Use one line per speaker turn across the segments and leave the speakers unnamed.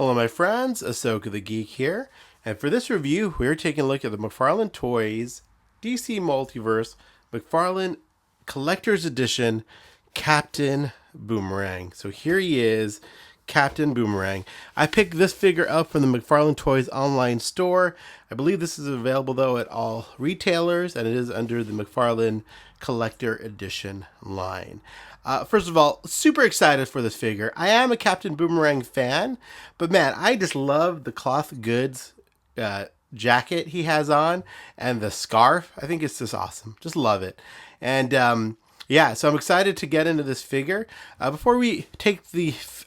Hello my friends, Asoka the Geek here, and for this review we're taking a look at the McFarlane Toys DC Multiverse McFarlane Collector's Edition Captain Boomerang. So here he is, Captain Boomerang. I picked this figure up from the McFarlane Toys online store. I believe this is available though at all retailers, and it is under the McFarlane Collector Edition line. First of all, super excited for this figure. I am a Captain Boomerang fan, but man, I just love the cloth goods jacket he has on and the scarf. I think it's just awesome. Just love it. And yeah, so I'm excited to get into this figure. Before we take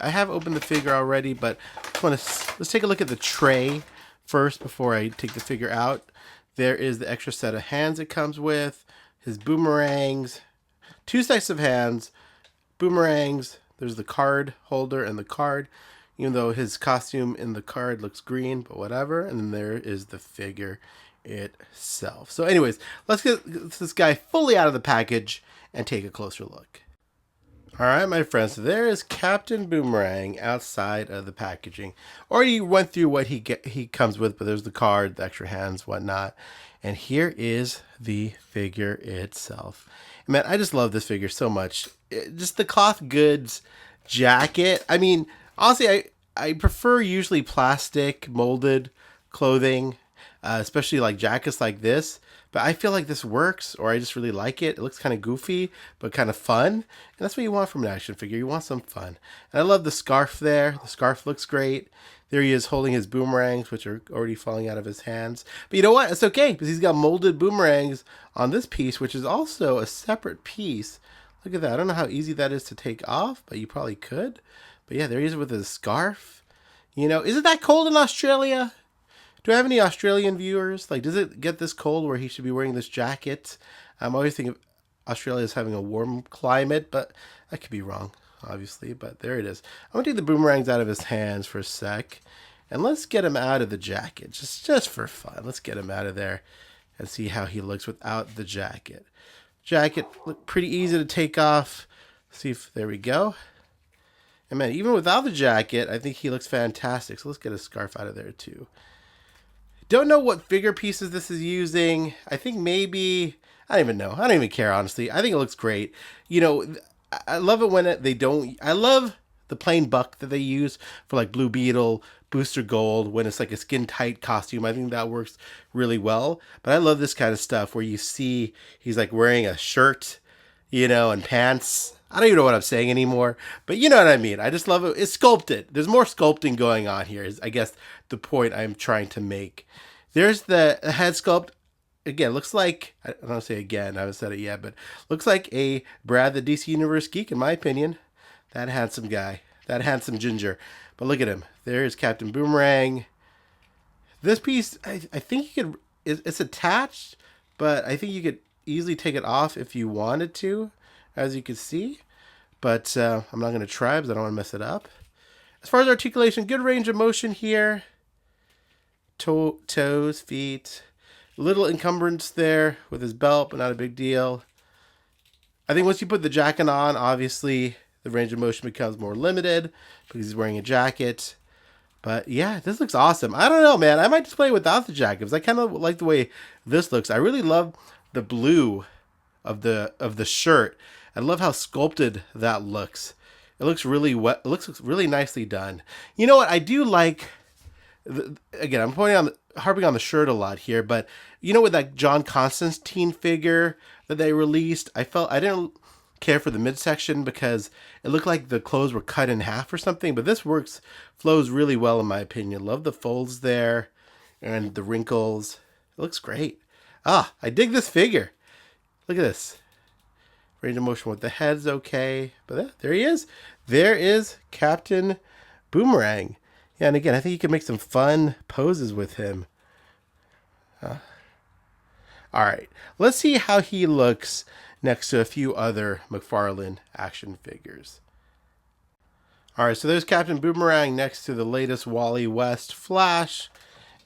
I have opened the figure already, but let's take a look at the tray first before I take the figure out. There is the extra set of hands it comes with, his boomerangs, two sets of hands, boomerangs. There's the card holder and the card, even though his costume in the card looks green, but whatever. And then there is the figure itself. So anyways, let's get this guy fully out of the package and take a closer look. All right, my friends, so there is Captain Boomerang outside of the packaging. Already went through what he comes with, but there's the card, the extra hands, whatnot. And here is the figure itself. Man, I just love this figure so much. Just the cloth goods jacket. I mean, honestly, I prefer usually plastic molded clothing, especially like jackets like this. But I feel like this works, or I just really like it. It looks kind of goofy, but kind of fun. And that's what you want from an action figure. You want some fun. And I love the scarf there. The scarf looks great. There he is holding his boomerangs, which are already falling out of his hands. But you know what? It's okay, because he's got molded boomerangs on this piece, which is also a separate piece. Look at that. I don't know how easy that is to take off, but you probably could. But yeah, there he is with his scarf. You know, is it that cold in Australia? Do I have any Australian viewers? Like, does it get this cold where he should be wearing this jacket? I'm always thinking Australia is having a warm climate, but I could be wrong, obviously. But there it is. I'm going to take the boomerangs out of his hands for a sec. And let's get him out of the jacket, just for fun. Let's get him out of there and see how he looks without the jacket. Jacket looked pretty easy to take off. See if, there we go. And man, even without the jacket, I think he looks fantastic. So let's get a scarf out of there too. Don't know what figure pieces this is using. I think maybe, I don't even know. I don't even care, honestly. I think it looks great. You know, I love it when they don't, I love the plain buck that they use for like Blue Beetle, Booster Gold, when it's like a skin tight costume. I think that works really well. But I love this kind of stuff where you see he's like wearing a shirt, you know, and pants. I don't even know what I'm saying anymore, but you know what I mean. I just love it. It's sculpted. There's more sculpting going on here, is I guess the point I'm trying to make. There's the head sculpt. Again, looks like, I don't want to say again, I haven't said it yet, but looks like a Brad the DC Universe geek, in my opinion. That handsome guy. That handsome ginger. But look at him. There's Captain Boomerang. This piece, I think you could, it's attached, but I think you could easily take it off if you wanted to, as you can see. But I'm not going to try because I don't want to mess it up. As far as articulation, good range of motion here. Toes, feet. Little encumbrance there with his belt, but not a big deal. I think once you put the jacket on, obviously the range of motion becomes more limited because he's wearing a jacket. But yeah, this looks awesome. I don't know, man. I might just play without the jacket because I kind of like the way this looks. I really love the blue of the shirt. I love how sculpted that looks. It looks really wet. It looks really nicely done. You know what? I do like. Again, I'm harping on the shirt a lot here, but you know, with that John Constantine figure that they released, I didn't care for the midsection because it looked like the clothes were cut in half or something. But this flows really well in my opinion. Love the folds there and the wrinkles. It looks great. I dig this figure. Look at this. Range of motion with the head's okay. But there he is. There is Captain Boomerang. Yeah, and again, I think you can make some fun poses with him. All right. Let's see how he looks next to a few other McFarlane action figures. All right, so there's Captain Boomerang next to the latest Wally West Flash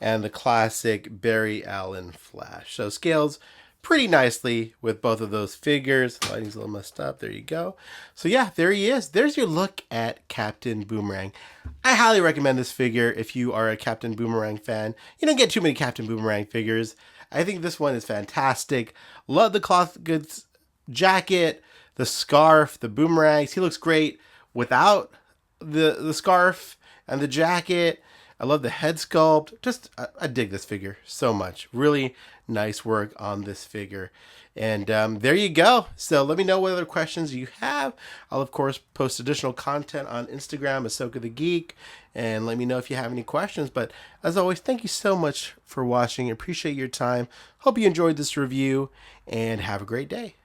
and the classic Barry Allen Flash. So scales pretty nicely with both of those figures. Lighting's a little messed up. There you go. So yeah, there he is. There's your look at Captain Boomerang. I highly recommend this figure if you are a Captain Boomerang fan. You don't get too many Captain Boomerang figures. I think this one is fantastic. Love the cloth goods jacket, the scarf, the boomerangs. He looks great without the scarf and the jacket. I love the head sculpt. Just, I dig this figure so much. Really nice work on this figure. And there you go. So let me know what other questions you have. I'll, of course, post additional content on Instagram, Asoka the Geek. And let me know if you have any questions. But as always, thank you so much for watching. I appreciate your time. Hope you enjoyed this review. And have a great day.